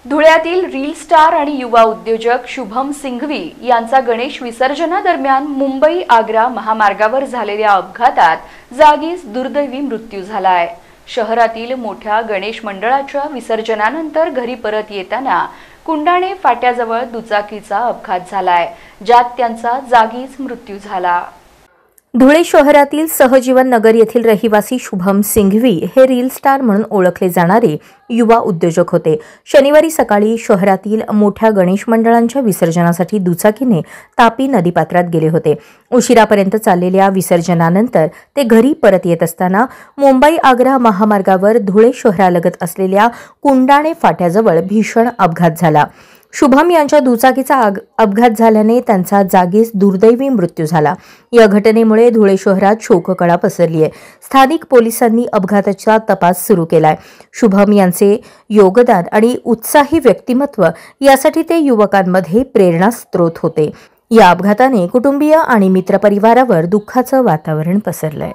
धुळ्यातील reel star आणि युवा उद्योजक शुभम सिंघवी यांचा गणेश विसर्जनादरम्यान मुंबई-आग्रा महामार्गावर झालेल्या अपघातात जागीच दुर्दैवी मृत्यू झाला आहे। शहरातील मोठ्या गणेश मंडळाच्या विसर्जनानंतर घरी परत येताना कुंडाणे फाट्याजवळ दुचाकीचा अपघात झालाय, ज्यात त्यांचा जागीच मृत्यू झाला। धुळे शहरातील सहजीवन नगर येथील रहिवासी शुभम सिंघवी हे रील स्टार म्हणून ओळखले जाणारे युवा उद्योजक होते। शनिवारी सकाळी शहरातील मोठ्या गणेश मंडळांच्या विसर्जनासाठी दुचाकीने तापी नदीपात्रात गेले होते। उशिरापर्यंत चाललेल्या विसर्जनानंतर ते घरी परत येत असताना मुंबई-आग्रा महामार्गावर धुळे शहरालगत असलेल्या कुंडाणे फाट्याजवळ भीषण अपघात झाला। शुभम यांच्या दुचाकीचा अपघात झाल्याने त्यांचा जागीच दुर्दैवी मृत्यू झाला। या घटनेमुळे धुळे शहरात शोककळा पसरली आहे। स्थानिक पोलिसांनी अपघाताचा तपास सुरू केलाय। शुभम यांचे योगदान आणि उत्साही व्यक्तिमत्व यासाठी ते युवकांमध्ये प्रेरणास्त्रोत होते। या अपघाताने कुटुंबीय आणि मित्रपरिवारावर दुःखाचं वातावरण पसरलंय।